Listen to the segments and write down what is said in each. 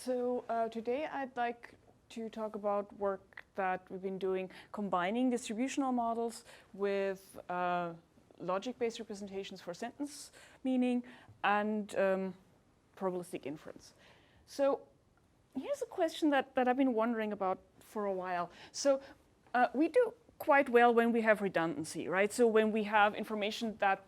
So today I'd like to talk about work that we've been doing combining distributional models with logic-based representations for sentence meaning and probabilistic inference. So here's a question that I've been wondering about for a while. So we do quite well when we have redundancy, right? So when we have information that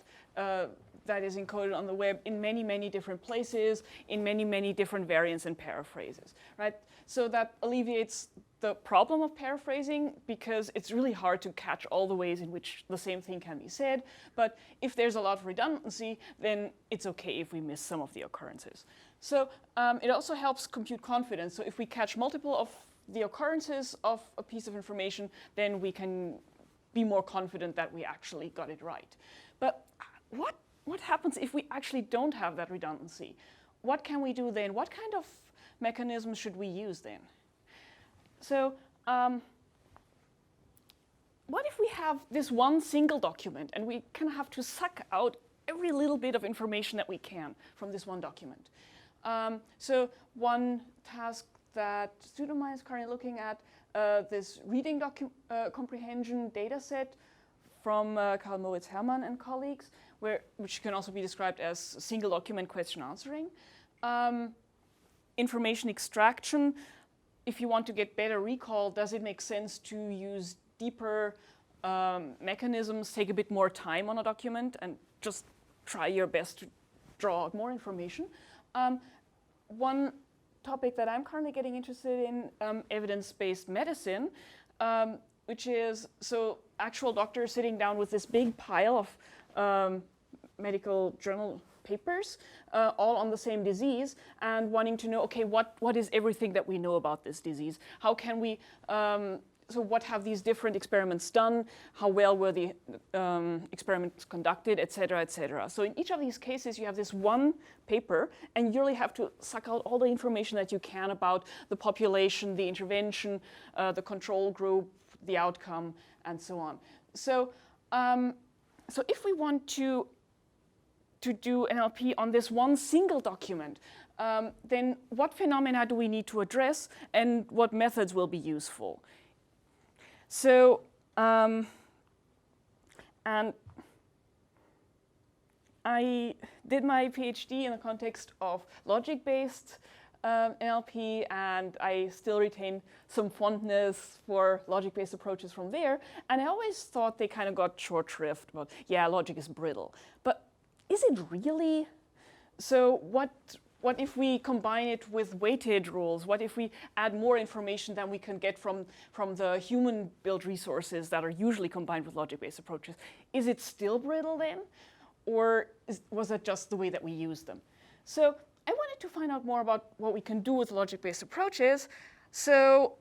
that is encoded on the web in many, many different places, in many, many different variants and paraphrases, right? So that alleviates the problem of paraphrasing because it's really hard to catch all the ways in which the same thing can be said. But if there's a lot of redundancy, then it's okay if we miss some of the occurrences. So it also helps compute confidence. So if we catch multiple of the occurrences of a piece of information, then we can be more confident that we actually got it right. But what happens if we actually don't have that redundancy? What can we do then? What kind of mechanisms should we use then? So what if we have this one single document and we kind of have to suck out every little bit of information that we can from this one document? So one task that student of mine is currently looking at, this reading comprehension data set from Karl Moritz Hermann and colleagues, which can also be described as single document question answering. Information extraction, if you want to get better recall, does it make sense to use deeper mechanisms, take a bit more time on a document and just try your best to draw out more information? One topic that I'm currently getting interested in, evidence-based medicine, which is so actual doctors sitting down with this big pile of medical journal papers, all on the same disease, and wanting to know, okay, what is everything that we know about this disease? How can we, so what have these different experiments done? How well were the experiments conducted, et cetera, et cetera. So in each of these cases, you have this one paper, and you really have to suck out all the information that you can about the population, the intervention, the control group, the outcome, and so on. So, so if we want to do NLP on this one single document, then what phenomena do we need to address and what methods will be useful? So, and I did my PhD in the context of logic-based NLP, and I still retain some fondness for logic-based approaches from there. And I always thought they kind of got short shrift about, yeah, logic is brittle. But is it really? So what if we combine it with weighted rules? What if we add more information than we can get from the human-built resources that are usually combined with logic-based approaches? Is it still brittle then? Or was that just the way that we use them? So I wanted to find out more about what we can do with logic-based approaches. So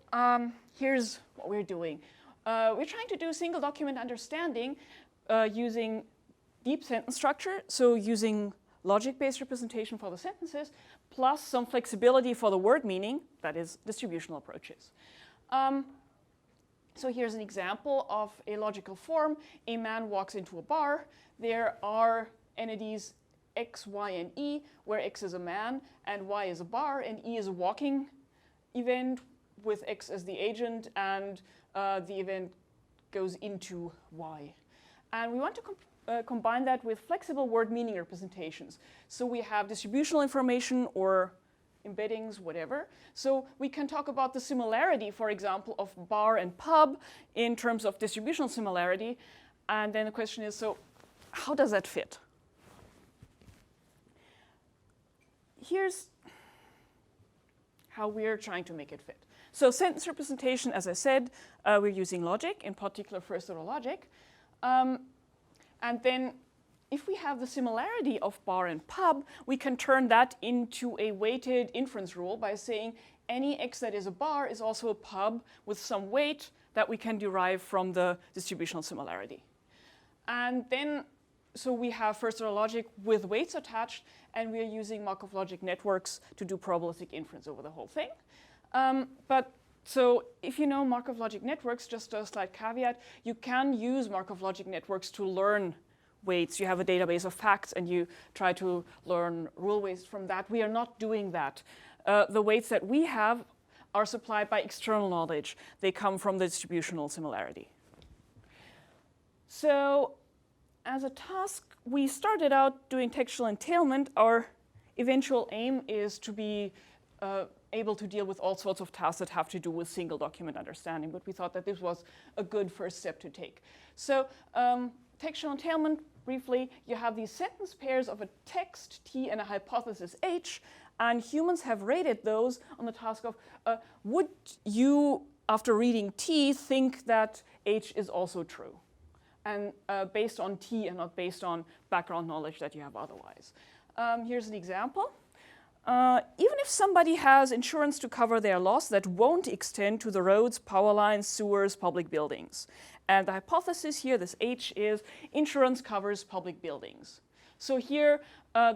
here's what we're doing. We're trying to do single document understanding using deep sentence structure, so using logic-based representation for the sentences, plus some flexibility for the word meaning, that is distributional approaches. So here's an example of a logical form. A man walks into a bar. There are entities X, Y, and E, where X is a man, and Y is a bar, and E is a walking event with X as the agent, and the event goes into Y. And we want to combine that with flexible word meaning representations. So we have distributional information or embeddings, whatever. So we can talk about the similarity, for example, of bar and pub in terms of distributional similarity. And then the question is, so how does that fit? Here's how we're trying to make it fit. So sentence representation, as I said, we're using logic, in particular first-order logic. And then if we have the similarity of bar and pub, we can turn that into a weighted inference rule by saying any X that is a bar is also a pub with some weight that we can derive from the distributional similarity. And then, so we have first-order logic with weights attached, and we are using Markov Logic Networks to do probabilistic inference over the whole thing. So if you know Markov Logic Networks, just a slight caveat, you can use Markov Logic Networks to learn weights. You have a database of facts and you try to learn rule weights from that. We are not doing that. The weights that we have are supplied by external knowledge. They come from the distributional similarity. So as a task, we started out doing textual entailment. Our eventual aim is to be able to deal with all sorts of tasks that have to do with single document understanding, but we thought that this was a good first step to take. So textual entailment, briefly, you have these sentence pairs of a text T and a hypothesis H, and humans have rated those on the task of, would you, after reading T, think that H is also true? And based on T and not based on background knowledge that you have otherwise. Here's an example. Even if somebody has insurance to cover their loss, that won't extend to the roads, power lines, sewers, public buildings. And the hypothesis here, this H, is insurance covers public buildings. So here,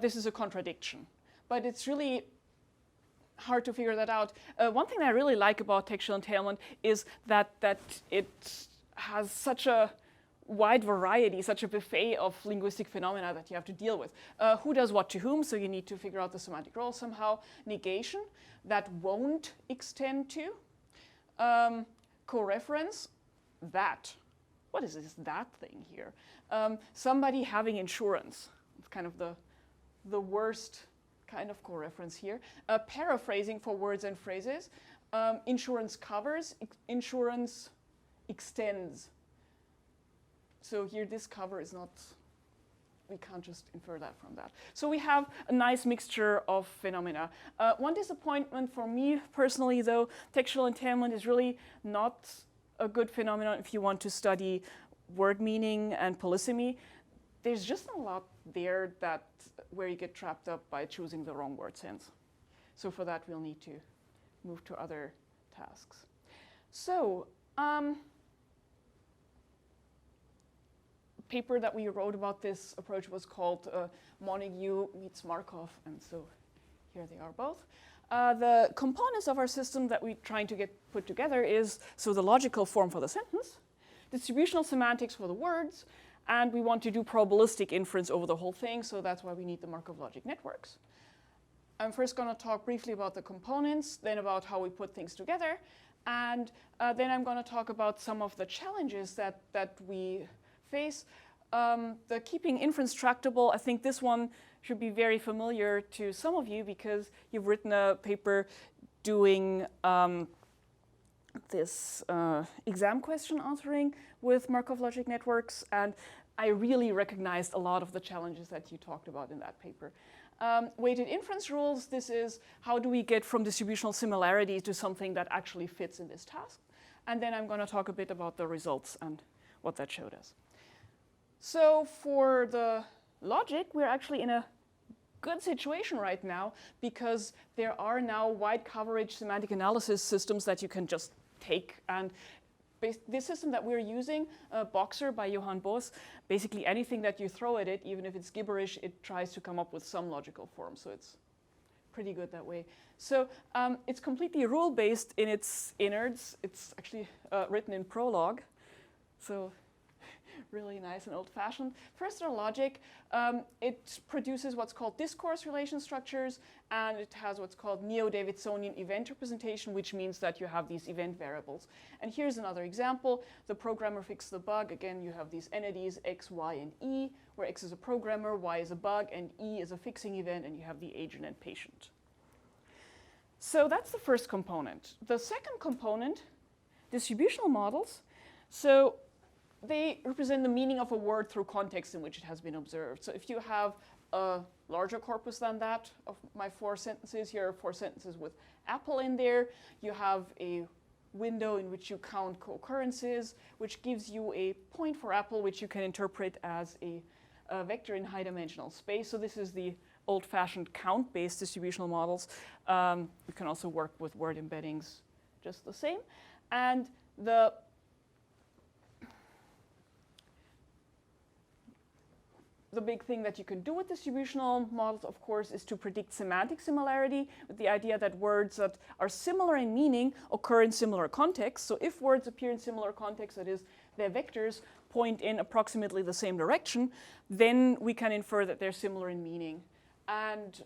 this is a contradiction. But it's really hard to figure that out. One thing that I really like about textual entailment is that it has such a wide variety, such a buffet of linguistic phenomena that you have to deal with. Who does what to whom, so you need to figure out the semantic role somehow. Negation, that won't extend to. Co-reference, that. What is this that thing here? Somebody having insurance. It's kind of the worst kind of co-reference here. Paraphrasing for words and phrases. Insurance covers, insurance extends. So here, this cover is not, we can't just infer that from that. So we have a nice mixture of phenomena. One disappointment for me personally, though, textual entailment is really not a good phenomenon if you want to study word meaning and polysemy. There's just a lot there where you get trapped up by choosing the wrong word sense. So for that, we'll need to move to other tasks. So, paper that we wrote about this approach was called Montague meets Markov, and so here they are both. The components of our system that we're trying to get put together is, so the logical form for the sentence, distributional semantics for the words, and we want to do probabilistic inference over the whole thing, so that's why we need the Markov Logic Networks. I'm first going to talk briefly about the components, then about how we put things together, and then I'm going to talk about some of the challenges that we face. The keeping inference tractable, I think this one should be very familiar to some of you because you've written a paper doing this exam question answering with Markov Logic Networks, and I really recognized a lot of the challenges that you talked about in that paper. Weighted inference rules, this is how do we get from distributional similarity to something that actually fits in this task. And then I'm going to talk a bit about the results and what that showed us. So for the logic, we're actually in a good situation right now because there are now wide coverage semantic analysis systems that you can just take. And this system that we're using, Boxer by Johann Boos, basically anything that you throw at it, even if it's gibberish, it tries to come up with some logical form. So it's pretty good that way. So it's completely rule-based in its innards. It's actually written in Prolog. So really nice and old-fashioned. First, our logic. It produces what's called discourse relation structures, and it has what's called neo-Davidsonian event representation, which means that you have these event variables. And here's another example. The programmer fixed the bug. Again, you have these entities, X, Y, and E, where X is a programmer, Y is a bug, and E is a fixing event, and you have the agent and patient. So that's the first component. The second component, distributional models. So they represent the meaning of a word through context in which it has been observed. So if you have a larger corpus than that of my 4 sentences, here are 4 sentences with apple in there. You have a window in which you count co-occurrences, which gives you a point for apple, which you can interpret as a vector in high-dimensional space. So this is the old-fashioned count-based distributional models. We can also work with word embeddings just the same. And the big thing that you can do with distributional models, of course, is to predict semantic similarity with the idea that words that are similar in meaning occur in similar contexts. So if words appear in similar contexts, that is, their vectors point in approximately the same direction, then we can infer that they're similar in meaning. And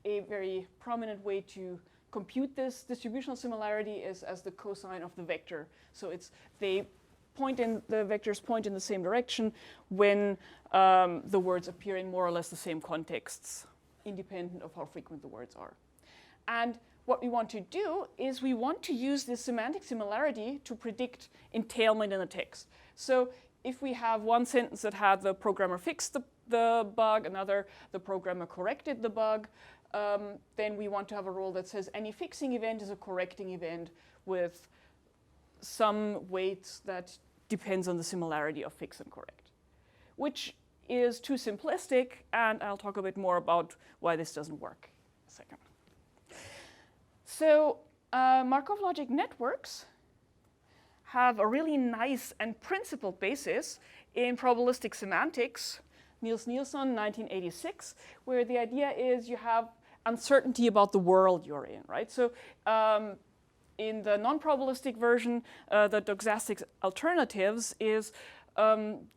a very prominent way to compute this distributional similarity is as the cosine of the vector. So the vectors point in the same direction when the words appear in more or less the same contexts, independent of how frequent the words are. And what we want to do is we want to use this semantic similarity to predict entailment in a text. So if we have one sentence that had the programmer fixed the bug, another the programmer corrected the bug, then we want to have a rule that says any fixing event is a correcting event with some weight that depends on the similarity of fix and correct, which is too simplistic, and I'll talk a bit more about why this doesn't work in a second. So Markov Logic Networks have a really nice and principled basis in probabilistic semantics, Niels Nielsen, 1986, where the idea is you have uncertainty about the world you're in, right? So in the non-probabilistic version, the doxastic alternatives is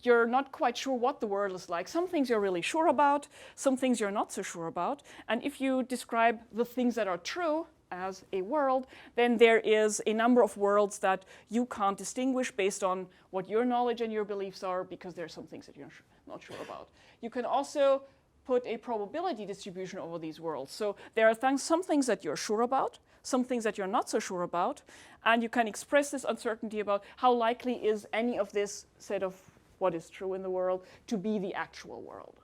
you're not quite sure what the world is like. Some things you're really sure about, some things you're not so sure about. And if you describe the things that are true as a world, then there is a number of worlds that you can't distinguish based on what your knowledge and your beliefs are, because there are some things that you're not sure about. You can also put a probability distribution over these worlds. So there are some things that you're sure about, some things that you're not so sure about, and you can express this uncertainty about how likely is any of this set of what is true in the world to be the actual world.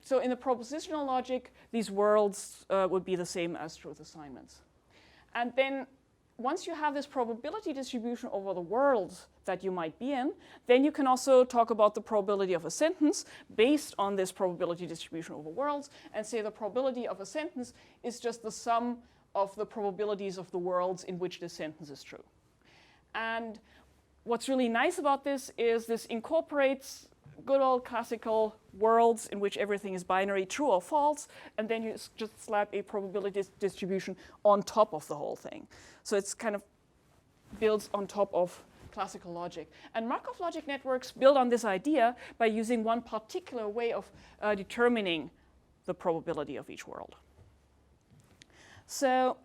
So in the propositional logic, these worlds would be the same as truth assignments. And then once you have this probability distribution over the worlds that you might be in, then you can also talk about the probability of a sentence based on this probability distribution over worlds, and say the probability of a sentence is just the sum of the probabilities of the worlds in which this sentence is true. And what's really nice about this is this incorporates good old classical worlds in which everything is binary, true or false, and then you just slap a probability distribution on top of the whole thing. So it's kind of builds on top of classical logic. And Markov Logic Networks build on this idea by using one particular way of determining the probability of each world. So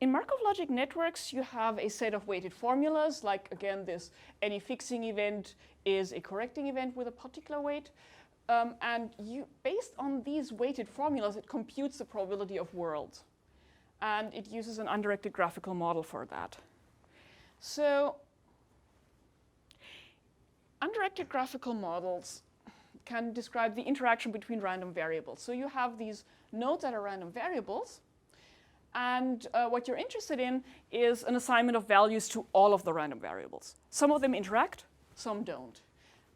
in Markov Logic Networks, you have a set of weighted formulas, like, again, this any fixing event is a correcting event with a particular weight. And based on these weighted formulas, it computes the probability of worlds. And it uses an undirected graphical model for that. So undirected graphical models can describe the interaction between random variables. So you have these nodes that are random variables, and what you're interested in is an assignment of values to all of the random variables. Some of them interact, some don't.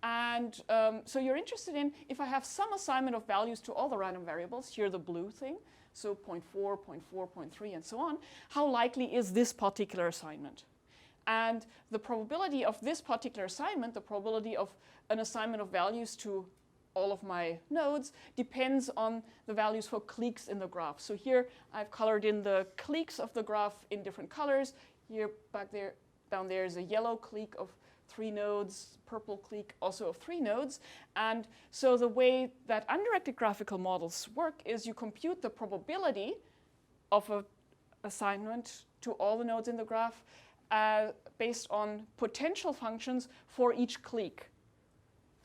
And so you're interested in, if I have some assignment of values to all the random variables, here the blue thing, so 0.4, 0.4, 0.3, and so on, how likely is this particular assignment? And the probability of this particular assignment, the probability of an assignment of values to all of my nodes, depends on the values for cliques in the graph. So here I've colored in the cliques of the graph in different colors. Here back there, down there is a yellow clique of 3 nodes, purple clique also of 3 nodes. And so the way that undirected graphical models work is you compute the probability of an assignment to all the nodes in the graph based on potential functions for each clique.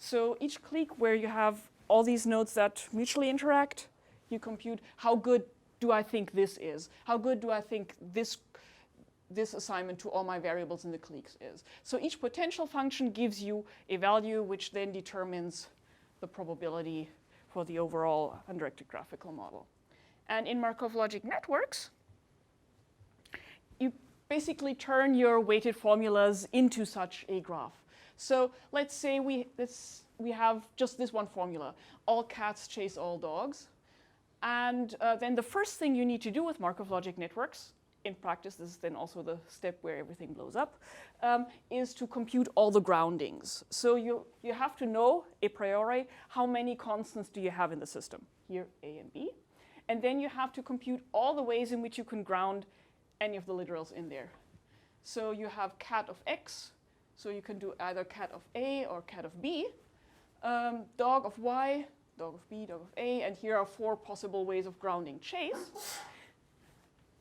So each clique where you have all these nodes that mutually interact, you compute how good do I think this is? How good do I think this assignment to all my variables in the cliques is? So each potential function gives you a value which then determines the probability for the overall undirected graphical model. And in Markov Logic Networks, you basically turn your weighted formulas into such a graph. So let's say we have just this one formula. All cats chase all dogs. And then the first thing you need to do with Markov Logic Networks, in practice this is then also the step where everything blows up, is to compute all the groundings. So you have to know a priori how many constants do you have in the system. Here, A and B. And then you have to compute all the ways in which you can ground any of the literals in there. So you have cat of X. So you can do either cat of A or cat of B. Dog of Y, dog of B, dog of A, and here are 4 possible ways of grounding Chase.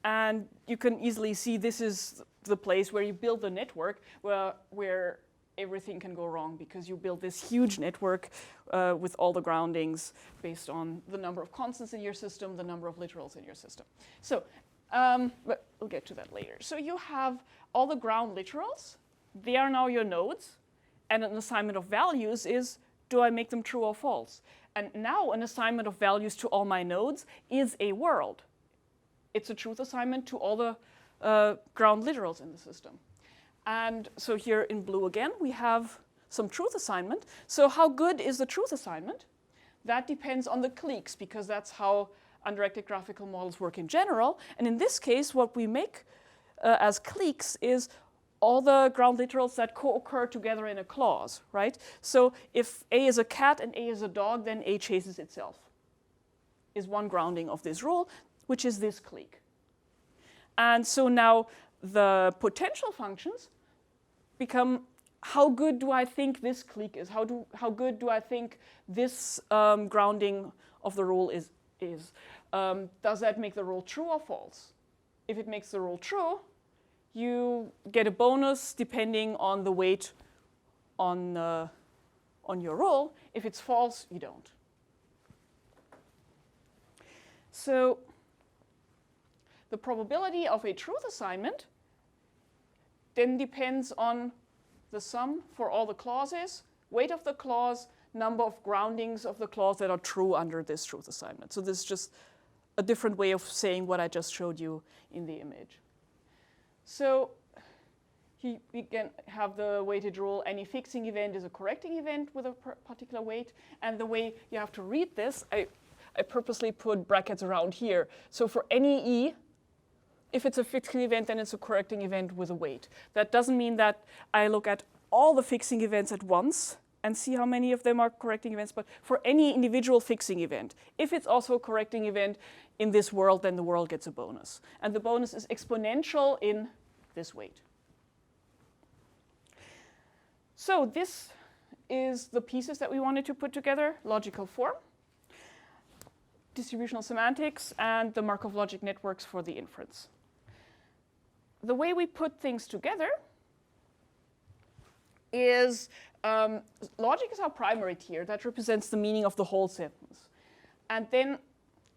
And you can easily see this is the place where you build the network where everything can go wrong, because you build this huge network with all the groundings based on the number of constants in your system, the number of literals in your system. So, but we'll get to that later. So you have all the ground literals. They are now your nodes. And an assignment of values is, do I make them true or false? And now an assignment of values to all my nodes is a world. It's a truth assignment to all the ground literals in the system. And so here in blue again, we have some truth assignment. So how good is the truth assignment? That depends on the cliques, because that's how undirected graphical models work in general. And in this case, what we make as cliques is all the ground literals that co-occur together in a clause, right? So if A is a cat and A is a dog, then A chases itself, is one grounding of this rule, which is this clique. And so now the potential functions become, how good do I think this clique is? How good do I think this grounding of the rule is? Does that make the rule true or false? If it makes the rule true, you get a bonus depending on the weight on your rule. If it's false, you don't. So the probability of a truth assignment then depends on the sum for all the clauses, weight of the clause, number of groundings of the clause that are true under this truth assignment. So this is just a different way of saying what I just showed you in the image. So we can have the weighted rule, any fixing event is a correcting event with a particular weight. And the way you have to read this, I purposely put brackets around here. So for any E, if it's a fixing event, then it's a correcting event with a weight. That doesn't mean that I look at all the fixing events at once and see how many of them are correcting events, but for any individual fixing event, if it's also a correcting event in this world, then the world gets a bonus. And the bonus is exponential in this weight. So this is the pieces that we wanted to put together: logical form, distributional semantics, and the Markov Logic Networks for the inference. The way we put things together is logic is our primary tier. That represents the meaning of the whole sentence. And then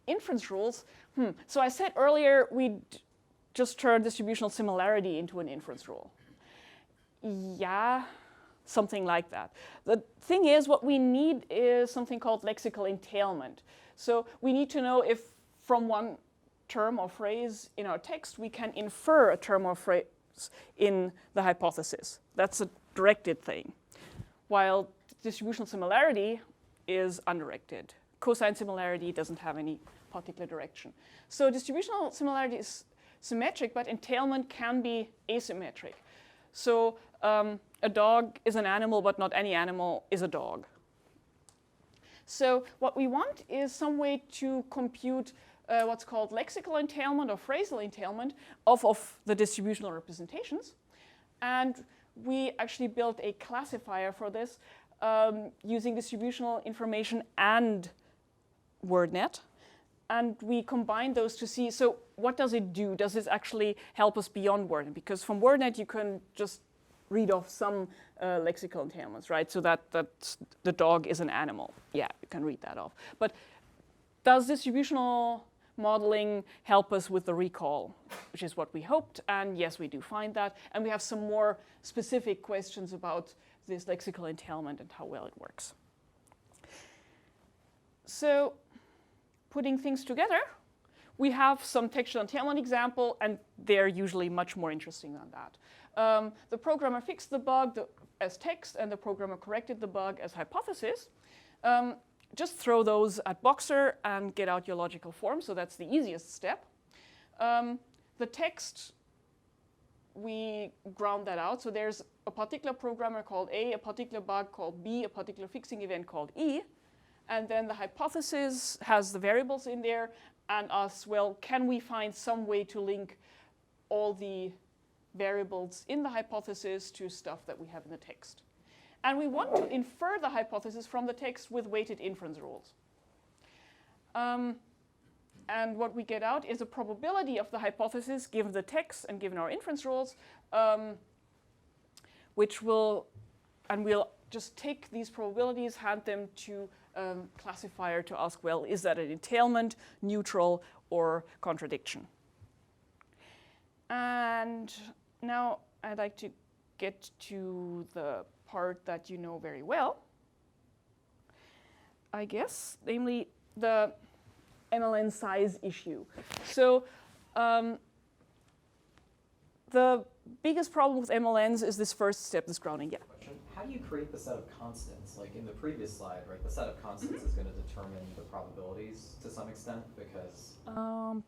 inference rules. So I said earlier we'd just turn distributional similarity into an inference rule. Yeah, something like that. The thing is, what we need is something called lexical entailment. So we need to know if from one term or phrase in our text we can infer a term or phrase in the hypothesis. That's a directed thing. While distributional similarity is undirected. Cosine similarity doesn't have any particular direction. So distributional similarity is symmetric, but entailment can be asymmetric. So a dog is an animal, but not any animal is a dog. So what we want is some way to compute what's called lexical entailment or phrasal entailment of the distributional representations. And we actually built a classifier for this using distributional information and WordNet. And we combined those to see, so what does it do? Does this actually help us beyond WordNet? Because from WordNet, you can just read off some lexical entailments, right? So that the dog is an animal. Yeah, you can read that off. But does distributional modeling help us with the recall, which is what we hoped? And yes, we do find that. And we have some more specific questions about this lexical entailment and how well it works. So putting things together, we have some textual entailment example, and they're usually much more interesting than that. The programmer fixed the bug as text, and the programmer corrected the bug as hypothesis. Just throw those at Boxer and get out your logical form, so that's the easiest step. The text, we ground that out. So there's a particular programmer called A, a particular bug called B, a particular fixing event called E. And then the hypothesis has the variables in there and asks, well, can we find some way to link all the variables in the hypothesis to stuff that we have in the text? And we want to infer the hypothesis from the text with weighted inference rules. And what we get out is a probability of the hypothesis given the text and given our inference rules, we'll just take these probabilities, hand them to a classifier to ask, well, is that an entailment, neutral, or contradiction? And now I'd like to get to the part that you know very well, I guess, namely the MLN size issue. So the biggest problem with MLNs is this first step, this grounding. Yeah. How do you create the set of constants? Like in the previous slide, right? The set of constants is going to determine the probabilities to some extent because.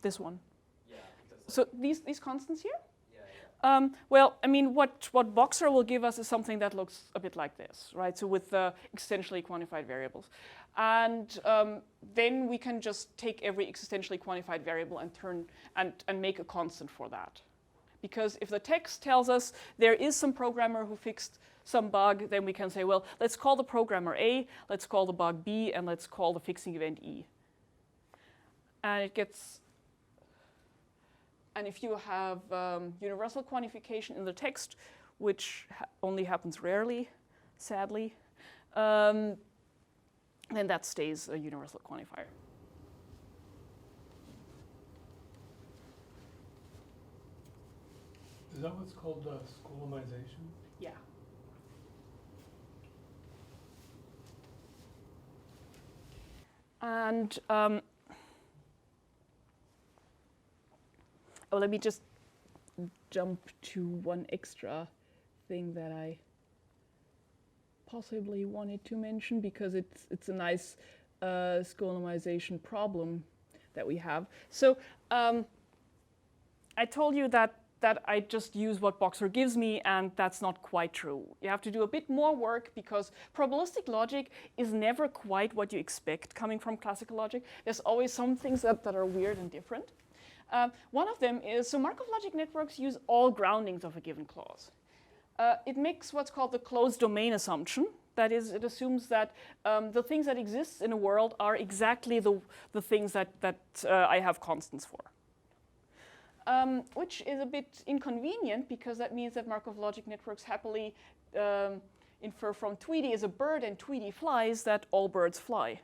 This one. Yeah. Because, so these constants here. Yeah. Well, I mean, what Boxer will give us is something that looks a bit like this, right? So with the existentially quantified variables, and then we can just take every existentially quantified variable and turn and make a constant for that. Because if the text tells us there is some programmer who fixed some bug, then we can say, well, let's call the programmer A, let's call the bug B, and let's call the fixing event E. And it gets, and if you have universal quantification in the text, which only happens rarely, sadly, then that stays a universal quantifier. Is that what's called schoolomization? Yeah. And let me just jump to one extra thing that I possibly wanted to mention because it's a nice schoolomization problem that we have. So I told you that I just use what Boxer gives me, and that's not quite true. You have to do a bit more work because probabilistic logic is never quite what you expect coming from classical logic. There's always some things that are weird and different. One of them is, so Markov Logic Networks use all groundings of a given clause. It makes what's called the closed domain assumption. That is, it assumes that the things that exist in a world are exactly the things that I have constants for. Which is a bit inconvenient because that means that Markov Logic Networks happily infer from Tweety is a bird and Tweety flies that all birds fly.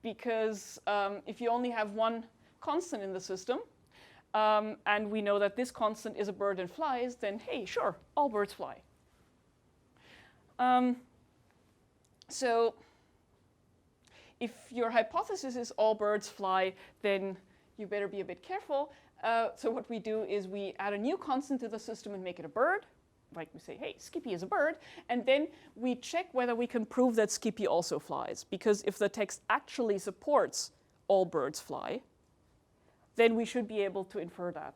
Because if you only have one constant in the system, and we know that this constant is a bird and flies, then hey, sure, all birds fly. So if your hypothesis is all birds fly, then you better be a bit careful. So what we do is we add a new constant to the system and make it a bird. Like we say, hey, Skippy is a bird. And then we check whether we can prove that Skippy also flies. Because if the text actually supports all birds fly, then we should be able to infer that.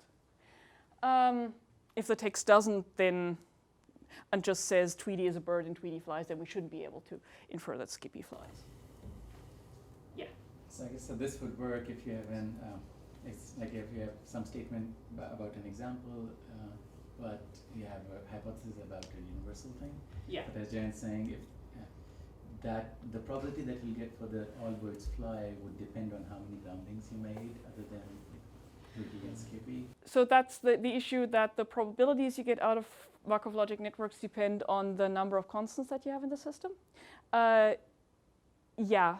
If the text doesn't, then and just says Tweety is a bird and Tweety flies, then we shouldn't be able to infer that Skippy flies. Yeah. So I guess this would work if you have an, it's like if you have some statement about an example, but you have a hypothesis about a universal thing. Yeah. But as Jan's saying, if that the probability that you'll get for the all birds fly would depend on how many groundings you made, other than Tweety and Skippy. So that's the issue, that the probabilities you get out of Markov Logic Networks depend on the number of constants that you have in the system. Yeah.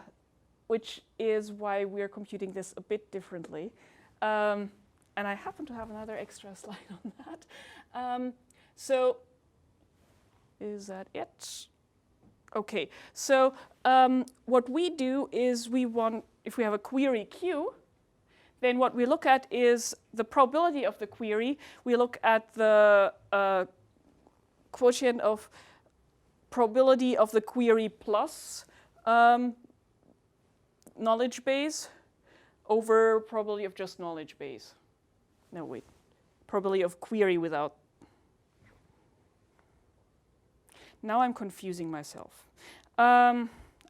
Which is why we're computing this a bit differently. And I happen to have another extra slide on that. So is that it? OK, so what we do is we want, if we have a query Q, then what we look at is the probability of the query. We look at the quotient of probability of the query plus knowledge base over probability of just knowledge base. No, wait. Probability of query without. Now I'm confusing myself. I'm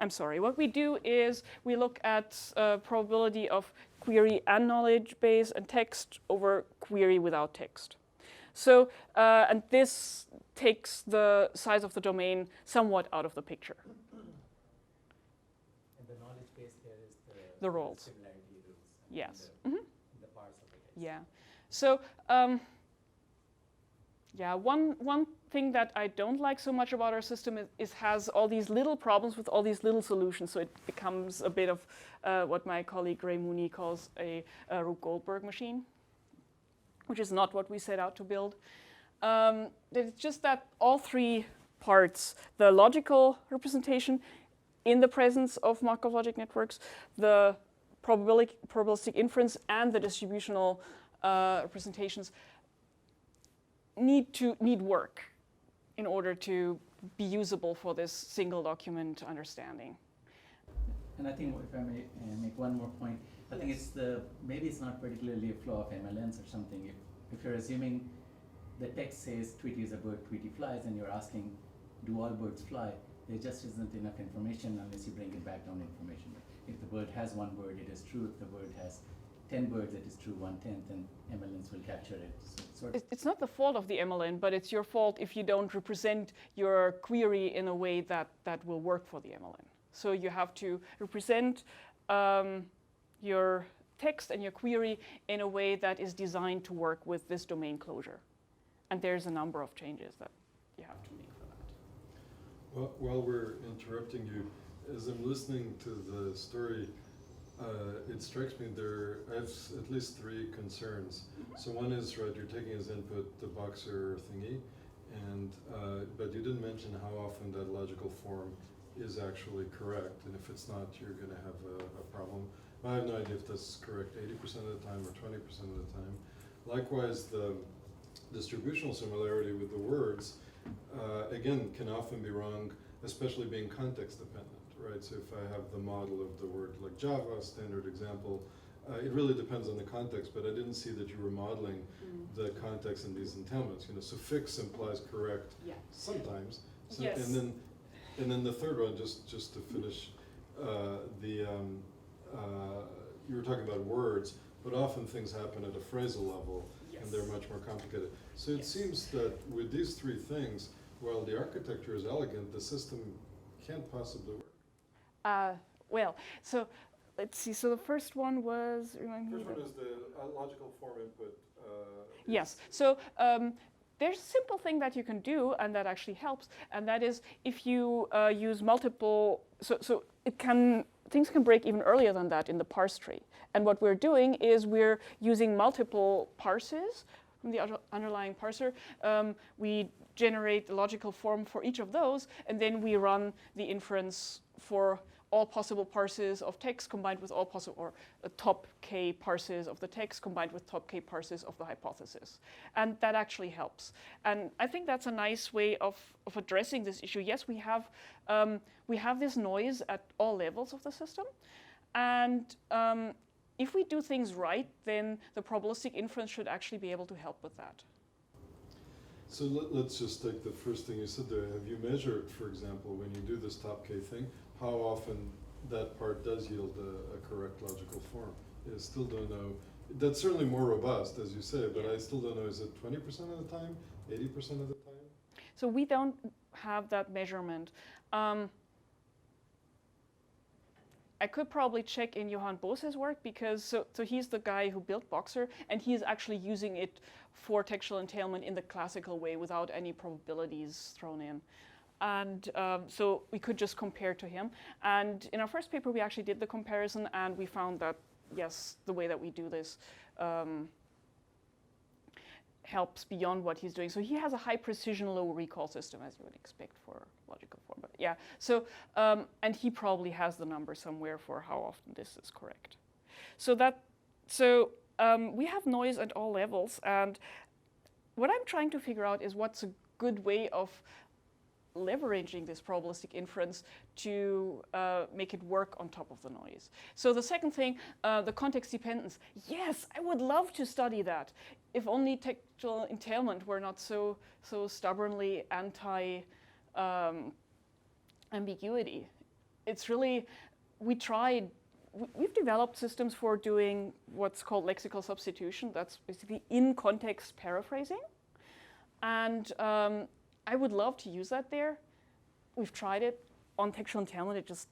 sorry. What we do is we look at probability of query and knowledge base and text over query without text. So, and this takes the size of the domain somewhat out of the picture. And the knowledge base here is the the roles. Similarity rules. Yes. The parts of the text. Yeah. So, yeah, one thing that I don't like so much about our system is has all these little problems with all these little solutions. So it becomes a bit of what my colleague Ray Mooney calls a Rube Goldberg machine, which is not what we set out to build. It's just that all three parts, the logical representation in the presence of Markov Logic Networks, the probabilistic inference, and the distributional representations need work in order to be usable for this single document understanding. And I think if I may make one more point, I think it's maybe it's not particularly a flaw of MLNs or something. If you're assuming the text says Tweety is a bird, Tweety flies, and you're asking, do all birds fly? There just isn't enough information unless you bring it back down information. If the bird has one bird, it is true. If the bird has 10 birds, it is true 1/10, and MLNs will capture it. So It's not the fault of the MLN, but it's your fault if you don't represent your query in a way that will work for the MLN. So you have to represent your text and your query in a way that is designed to work with this domain closure. And there's a number of changes that you have to make for that. Well, while we're interrupting you, as I'm listening to the story, it strikes me I have at least three concerns. So one is, right, you're taking as input the boxer thingy, and but you didn't mention how often that logical form is actually correct, and if it's not, you're going to have a problem. I have no idea if that's correct 80% of the time or 20% of the time. Likewise, the distributional similarity with the words, again, can often be wrong, especially being context dependent, right? So if I have the model of the word like Java, standard example, it really depends on the context, but I didn't see that you were modeling the context in these entailments. You know, so fix implies correct sometimes. So, Yes. And then the third one, just to finish, you were talking about words, but often things happen at a phrasal level, and they're much more complicated. So it seems that with these three things, while the architecture is elegant, the system can't possibly work. Well, so let's see. So the first one was. First one is the logical form input. Yes. So there's a simple thing that you can do, and that actually helps, and that is if you use multiple. So things can break even earlier than that in the parse tree. And what we're doing is we're using multiple parses from the underlying parser. We generate the logical form for each of those, and then we run the inference for all possible parses of text combined with all possible, or top k parses of the text combined with top k parses of the hypothesis. And that actually helps. And I think that's a nice way of addressing this issue. Yes, we have this noise at all levels of the system. And if we do things right, then the probabilistic inference should actually be able to help with that. So let's just take the first thing you said there. Have you measured, for example, when you do this top K thing, how often that part does yield a correct logical form? I still don't know. That's certainly more robust, as you say, but I still don't know, is it 20% of the time, 80% of the time? So we don't have that measurement. I could probably check in Johan Bose's work, because so he's the guy who built Boxer, and he's actually using it for textual entailment in the classical way without any probabilities thrown in. And so we could just compare to him. And in our first paper, we actually did the comparison, and we found that, yes, the way that we do this helps beyond what he's doing. So he has a high precision, low recall system, as you would expect for logical form. But yeah, so, and he probably has the number somewhere for how often this is correct. So we have noise at all levels. And what I'm trying to figure out is what's a good way of leveraging this probabilistic inference to make it work on top of the noise. So the second thing, the context dependence. Yes, I would love to study that. If only textual entailment were not so stubbornly anti-ambiguity. It's really, we've developed systems for doing what's called lexical substitution. That's basically in-context paraphrasing. And I would love to use that there. We've tried it. On textual entailment, it just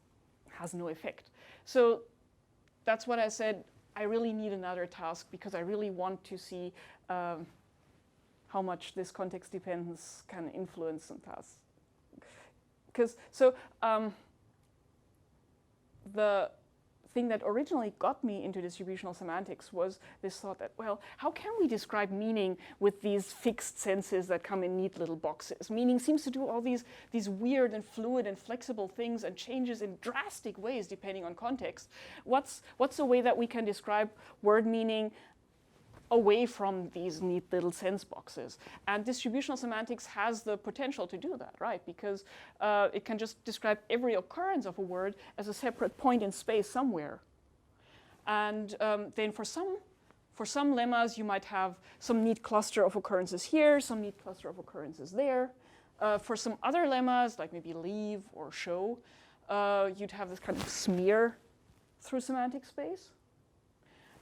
has no effect. So that's what I said. I really need another task because I really want to see how much this context dependence can influence some tasks. The thing that originally got me into distributional semantics was this thought that, well, how can we describe meaning with these fixed senses that come in neat little boxes? Meaning seems to do all these weird and fluid and flexible things and changes in drastic ways depending on context. What's a way that we can describe word meaning away from these neat little sense boxes? And distributional semantics has the potential to do that, right? Because it can just describe every occurrence of a word as a separate point in space somewhere. And then for some lemmas, you might have some neat cluster of occurrences here, some neat cluster of occurrences there. For some other lemmas, like maybe leave or show, you'd have this kind of smear through semantic space.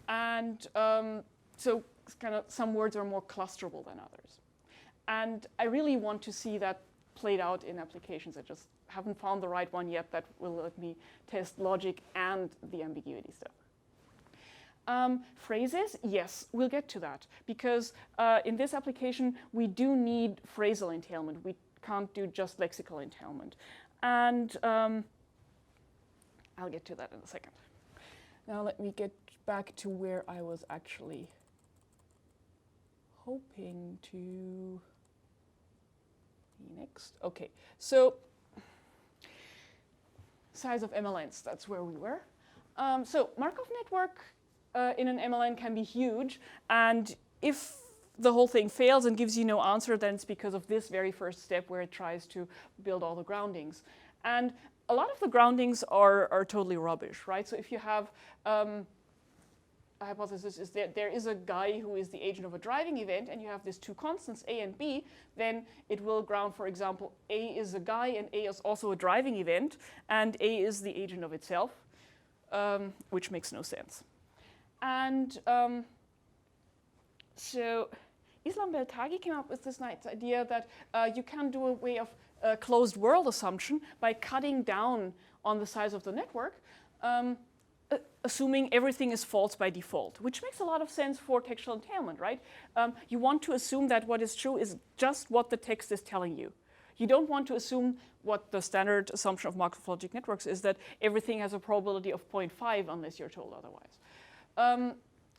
And so kind of some words are more clusterable than others. And I really want to see that played out in applications. I just haven't found the right one yet that will let me test logic and the ambiguity stuff. Phrases, yes, we'll get to that. Because in this application, we do need phrasal entailment. We can't do just lexical entailment. And I'll get to that in a second. Now let me get back to where I was actually hoping to be next. Okay, so size of MLNs, that's where we were. So Markov network in an MLN can be huge, and if the whole thing fails and gives you no answer, then it's because of this very first step where it tries to build all the groundings. And a lot of the groundings are totally rubbish, right? So if you have a hypothesis is that there is a guy who is the agent of a driving event, and you have these two constants, A and B, then it will ground, for example, A is a guy and A is also a driving event, and A is the agent of itself, which makes no sense. And so Islam Beltagy came up with this nice idea that you can do a way of closed world assumption by cutting down on the size of the network, assuming everything is false by default, which makes a lot of sense for textual entailment, right? You want to assume that what is true is just what the text is telling you. You don't want to assume what the standard assumption of Markov Logic Networks is, that everything has a probability of 0.5 unless you're told otherwise.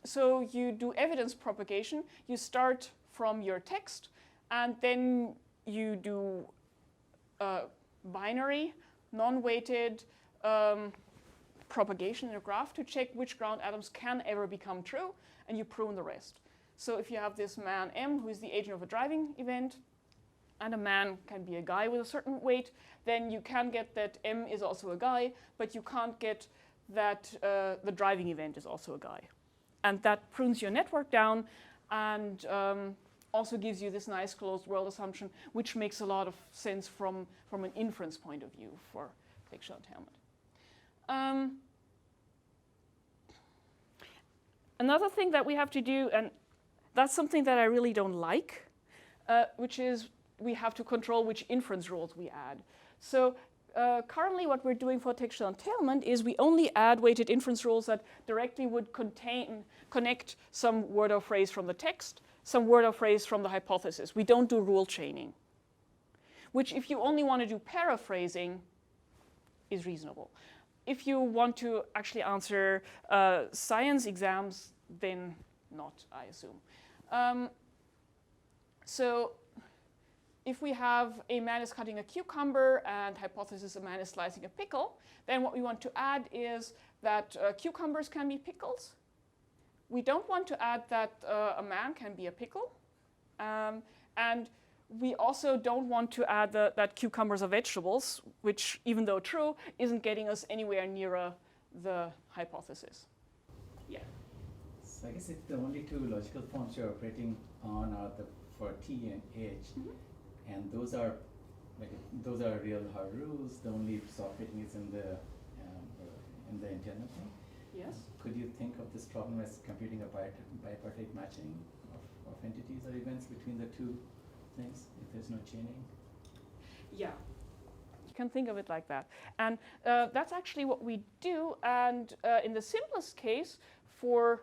So you do evidence propagation. You start from your text, and then you do binary, non-weighted propagation in a graph to check which ground atoms can ever become true, and you prune the rest. So if you have this man M, who is the agent of a driving event, and a man can be a guy with a certain weight, then you can get that M is also a guy, but you can't get that the driving event is also a guy. And that prunes your network down, and also gives you this nice closed world assumption, which makes a lot of sense from an inference point of view for textual entailment. Another thing that we have to do, and that's something that I really don't like, which is we have to control which inference rules we add. So currently what we're doing for textual entailment is we only add weighted inference rules that directly would connect some word or phrase from the text, some word or phrase from the hypothesis. We don't do rule chaining, which if you only want to do paraphrasing is reasonable. If you want to actually answer science exams, then not, I assume. So if we have a man is cutting a cucumber and hypothesis a man is slicing a pickle, then what we want to add is that cucumbers can be pickles. We don't want to add that a man can be a pickle. And we also don't want to add that cucumbers are vegetables, which, even though true, isn't getting us anywhere nearer the hypothesis. Yeah. So I guess if the only two logical forms you're operating on are for T and H, and those are real hard rules. The only soft fitting is in the entailment thing. Yes. Could you think of this problem as computing a bipartite matching of entities or events between the two things if there's no chaining? Yeah. can think of it like that. And that's actually what we do. And in the simplest case, for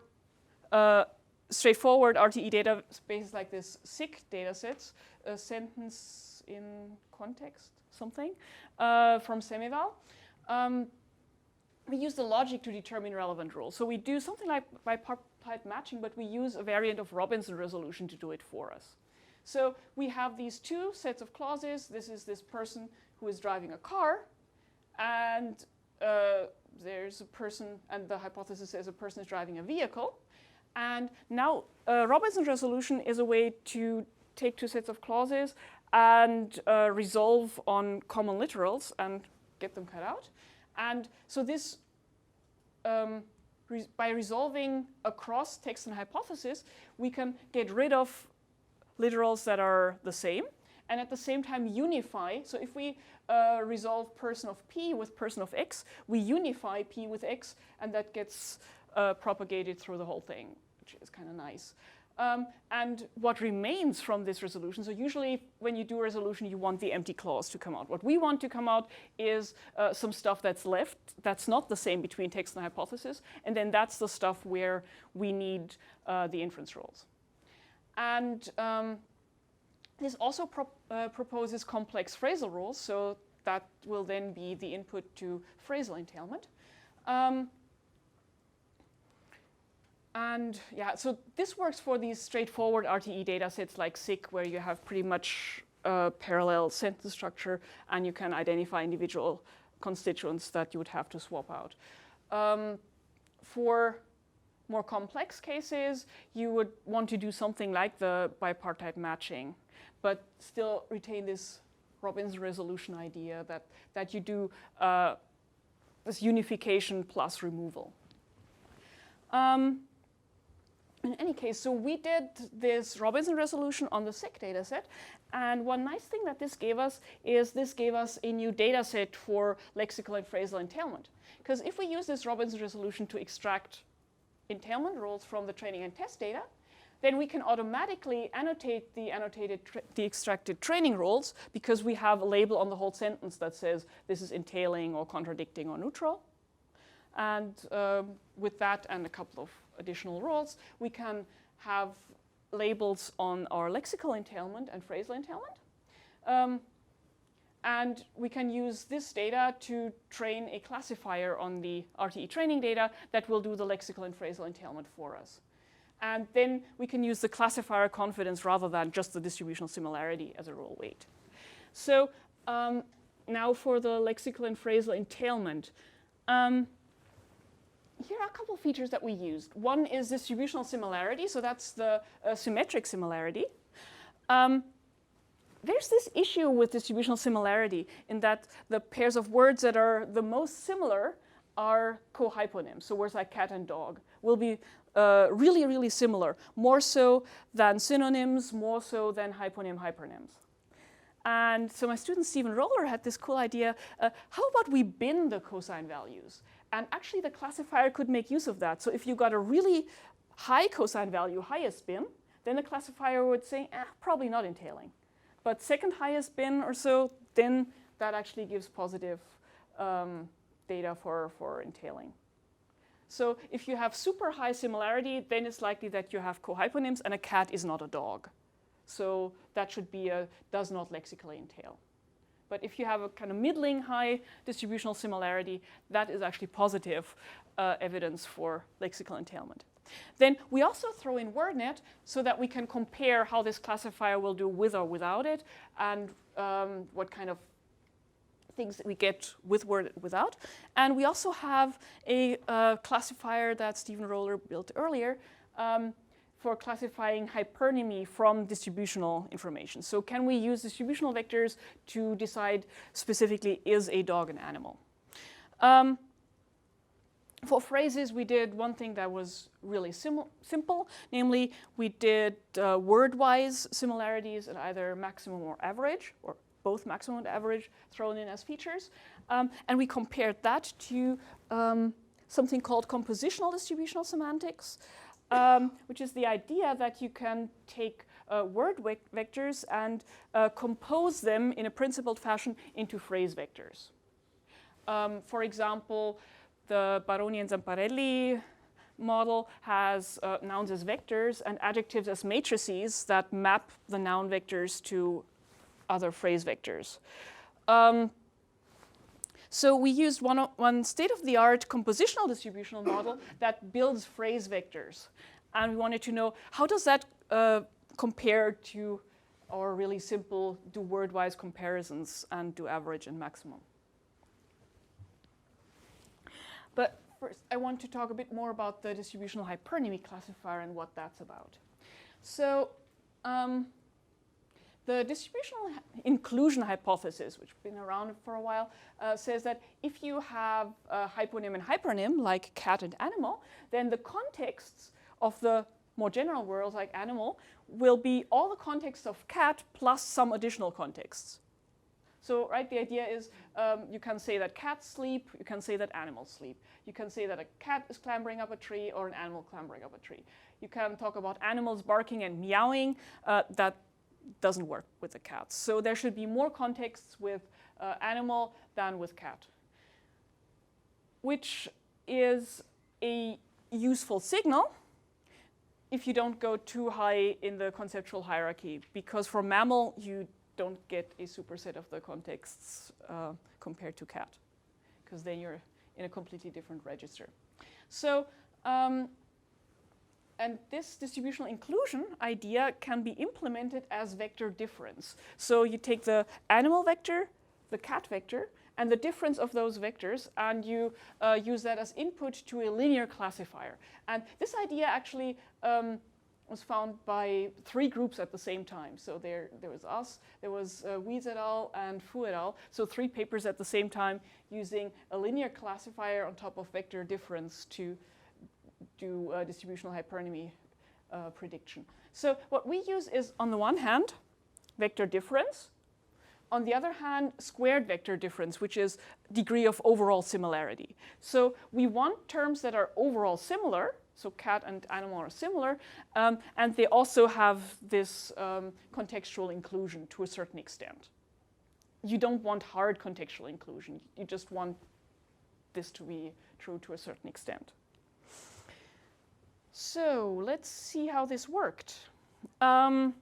straightforward RTE databases like this SIC datasets, a sentence in context, something, from Semival, we use the logic to determine relevant rules. So we do something like bipartite matching, but we use a variant of Robinson resolution to do it for us. So we have these two sets of clauses. This is this person who is driving a car, and there's a person, and the hypothesis says a person is driving a vehicle. And now Robinson resolution is a way to take two sets of clauses and resolve on common literals and get them cut out. And so this, by resolving across text and hypothesis, we can get rid of literals that are the same, and at the same time unify. So if we resolve person of P with person of X, we unify P with X, and that gets propagated through the whole thing, which is kind of nice. And what remains from this resolution, so usually when you do a resolution, you want the empty clause to come out. What we want to come out is some stuff that's left, that's not the same between text and hypothesis, and then that's the stuff where we need the inference rules. And this also proposes complex phrasal rules, so that will then be the input to phrasal entailment. And yeah, so this works for these straightforward RTE data sets like SIC, where you have pretty much parallel sentence structure, and you can identify individual constituents that you would have to swap out. For more complex cases, you would want to do something like the bipartite matching, but still retain this Robinson resolution idea that you do this unification plus removal. In any case, so we did this Robinson resolution on the SIC dataset, and one nice thing that this gave us is this gave us a new dataset for lexical and phrasal entailment. Because if we use this Robinson resolution to extract entailment rules from the training and test data, then we can automatically annotate the extracted training rules, because we have a label on the whole sentence that says this is entailing or contradicting or neutral. And with that and a couple of additional rules, we can have labels on our lexical entailment and phrasal entailment. And we can use this data to train a classifier on the RTE training data that will do the lexical and phrasal entailment for us. And then we can use the classifier confidence rather than just the distributional similarity as a rule weight. So now for the lexical and phrasal entailment. Here are a couple of features that we used. One is distributional similarity, so that's the symmetric similarity. There's this issue with distributional similarity in that the pairs of words that are the most similar are co-hyponyms. So words like cat and dog will be really, really similar, more so than synonyms, more so than hyponyms. And so my student Stephen Roller had this cool idea, how about we bin the cosine values? And actually the classifier could make use of that. So if you got a really high cosine value, highest bin, then the classifier would say, probably not entailing. But second highest bin or so, then that actually gives positive data for entailing. So if you have super high similarity, then it's likely that you have co-hyponyms, and a cat is not a dog. So that should be a does not lexically entail. But if you have a kind of middling high distributional similarity, that is actually positive evidence for lexical entailment. Then we also throw in WordNet so that we can compare how this classifier will do with or without it, and what kind of things that we get with WordNet without. And we also have a classifier that Stephen Roller built earlier for classifying hypernymy from distributional information. So can we use distributional vectors to decide specifically, is a dog an animal? For phrases, we did one thing that was really simple, namely we did word-wise similarities at either maximum or average, or both maximum and average thrown in as features. And we compared that to something called compositional distributional semantics, which is the idea that you can take word vectors and compose them in a principled fashion into phrase vectors. For example, the Baroni and Zamparelli model has nouns as vectors and adjectives as matrices that map the noun vectors to other phrase vectors. So we used one state-of-the-art compositional distributional model that builds phrase vectors. And we wanted to know, how does that compare to our really simple do word-wise comparisons and do average and maximum? But first, I want to talk a bit more about the distributional hypernymy classifier and what that's about. So the distributional inclusion hypothesis, which has been around for a while, says that if you have a hyponym and hypernym, like cat and animal, then the contexts of the more general worlds, like animal, will be all the contexts of cat plus some additional contexts. So, right, the idea is you can say that cats sleep, you can say that animals sleep. You can say that a cat is clambering up a tree or an animal clambering up a tree. You can talk about animals barking and meowing. That doesn't work with the cats. So there should be more contexts with animal than with cat, which is a useful signal if you don't go too high in the conceptual hierarchy, because for mammal you don't get a superset of the contexts compared to cat, because then you're in a completely different register. So, and this distributional inclusion idea can be implemented as vector difference. So you take the animal vector, the cat vector, and the difference of those vectors, and you use that as input to a linear classifier. And this idea actually was found by 3 groups at the same time. So there was us, there was Wies et al. And Fu et al. So 3 papers at the same time using a linear classifier on top of vector difference to do distributional hypernymy prediction. So what we use is, on the one hand, vector difference. On the other hand, squared vector difference, which is degree of overall similarity. So we want terms that are overall similar. So cat and animal are similar, and they also have this contextual inclusion to a certain extent. You don't want hard contextual inclusion. You just want this to be true to a certain extent. So let's see how this worked. So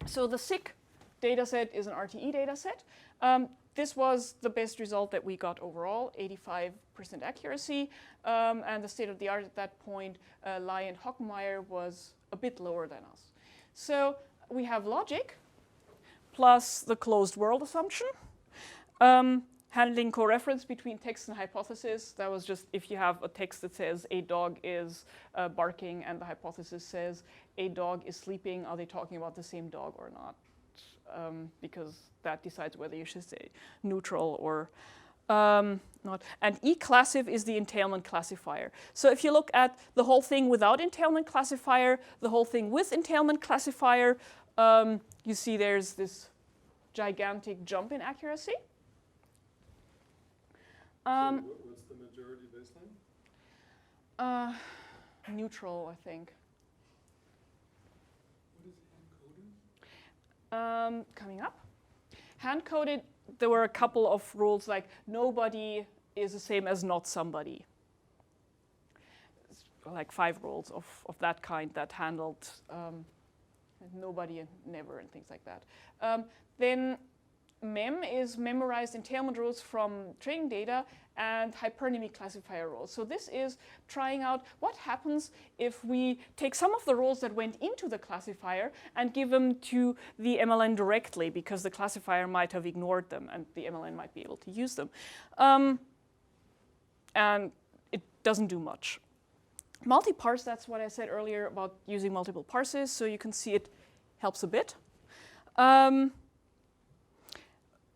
the SIC dataset is an RTE dataset. This was the best result that we got overall, 85% accuracy. And the state of the art at that point, Lai and Hockenmeyer, was a bit lower than us. So we have logic plus the closed world assumption. Handling coreference between text and hypothesis. That was just if you have a text that says a dog is barking and the hypothesis says a dog is sleeping, are they talking about the same dog or not? Because that decides whether you should say neutral or not. And E-classiv is the entailment classifier. So if you look at the whole thing without entailment classifier, the whole thing with entailment classifier, you see there's this gigantic jump in accuracy. So what's the majority baseline? Neutral, I think. What is hand-coded? Coming up. Hand-coded, there were a couple of rules like nobody is the same as not somebody. Like 5 rules of that kind that handled nobody and never and things like that. Then MEM is memorized entailment rules from training data and hypernymy classifier rules. So this is trying out what happens if we take some of the rules that went into the classifier and give them to the MLN directly, because the classifier might have ignored them and the MLN might be able to use them. And it doesn't do much. Multi-parse, that's what I said earlier about using multiple parses, so you can see it helps a bit.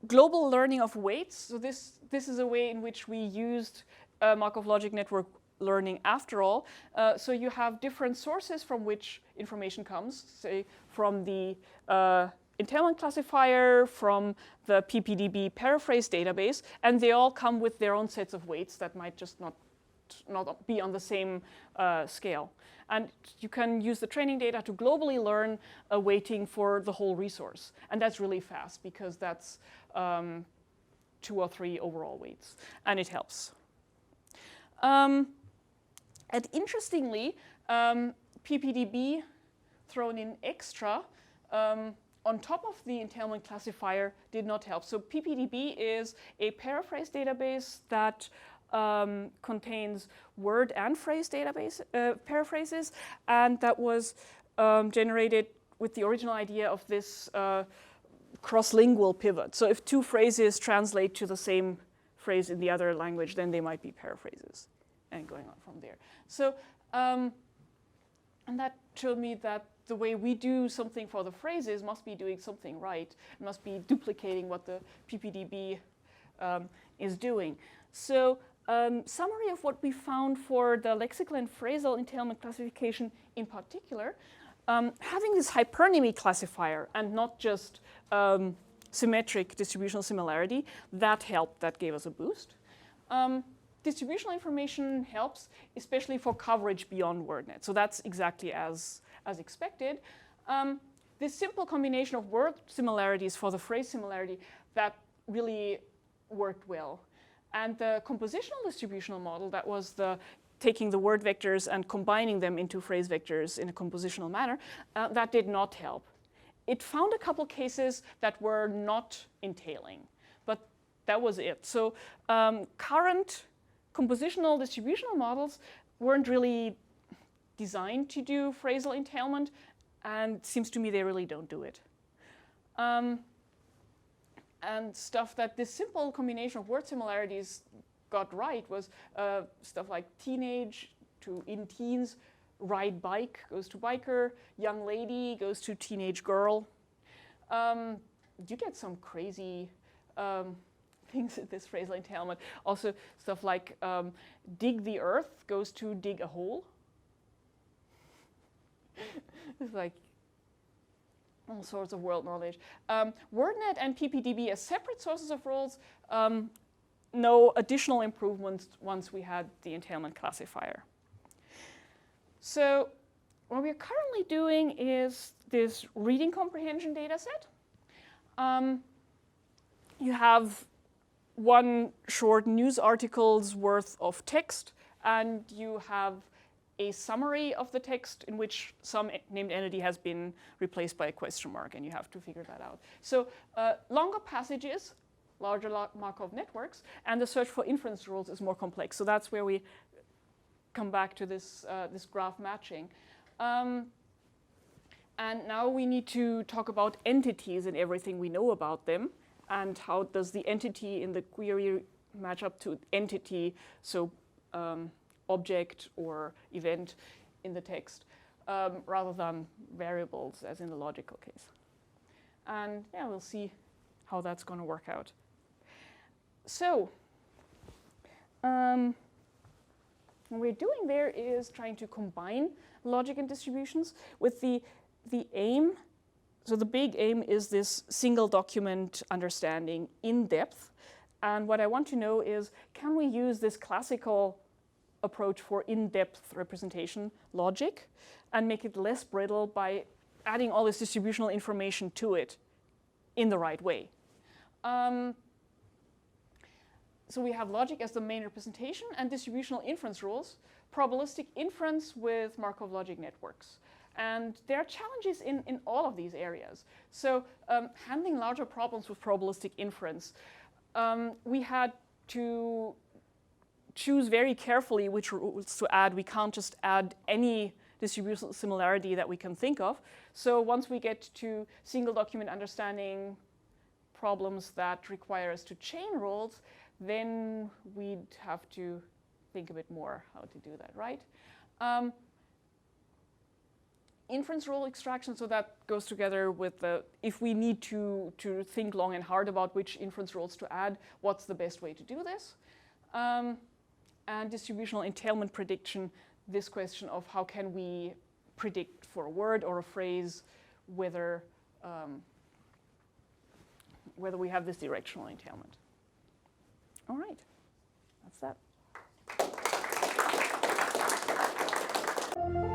Global learning of weights. So this is a way in which we used Markov Logic Network learning after all. So you have different sources from which information comes, say from the entailment classifier, from the PPDB paraphrase database, and they all come with their own sets of weights that might just not not be on the same scale. And you can use the training data to globally learn a weighting for the whole resource. And that's really fast because that's 2 or 3 overall weights, and it helps. And interestingly, PPDB thrown in extra on top of the entailment classifier did not help. So PPDB is a paraphrase database that contains word and phrase database paraphrases, and that was generated with the original idea of this cross-lingual pivot. So if 2 phrases translate to the same phrase in the other language, then they might be paraphrases, and going on from there. So, and that showed me that the way we do something for the phrases must be doing something right. It must be duplicating what the PPDB is doing. So, summary of what we found for the lexical and phrasal entailment classification in particular, having this hypernymy classifier and not just symmetric distributional similarity, that helped, that gave us a boost. Distributional information helps, especially for coverage beyond WordNet. So that's exactly as expected. This simple combination of word similarities for the phrase similarity, that really worked well. And the compositional distributional model, that was the taking the word vectors and combining them into phrase vectors in a compositional manner, that did not help. It found a couple cases that were not entailing, but that was it. So current compositional distributional models weren't really designed to do phrasal entailment, and it seems to me they really don't do it. And stuff that this simple combination of word similarities got right was stuff like teenage to in teens, ride bike goes to biker, young lady goes to teenage girl. You get some crazy things in this phrasal entailment. Also stuff like dig the earth goes to dig a hole. It's like all sorts of world knowledge. WordNet and PPDB as separate sources of rules, no additional improvements once we had the entailment classifier. So what we're currently doing is this reading comprehension data set. You have 1 short news article's worth of text, and you have a summary of the text in which some named entity has been replaced by a question mark, and you have to figure that out. So longer passages, larger Markov networks, and the search for inference rules is more complex. So that's where we come back to this, this graph matching. And now we need to talk about entities and everything we know about them, and how does the entity in the query match up to entity, so object or event in the text, rather than variables as in the logical case. And yeah, we'll see how that's going to work out. So what we're doing there is trying to combine logic and distributions with the aim. So the big aim is this single document understanding in depth. And what I want to know is, can we use this classical approach for in-depth representation logic and make it less brittle by adding all this distributional information to it in the right way? So we have logic as the main representation and distributional inference rules, probabilistic inference with Markov Logic Networks. And there are challenges in all of these areas. So handling larger problems with probabilistic inference, we had to choose very carefully which rules to add. We can't just add any distributional similarity that we can think of. So once we get to single document understanding problems that require us to chain rules, then we'd have to think a bit more how to do that, right? Inference rule extraction, so that goes together with the, if we need to think long and hard about which inference rules to add, what's the best way to do this? And distributional entailment prediction, this question of how can we predict for a word or a phrase whether we have this directional entailment. All right, that's that. you.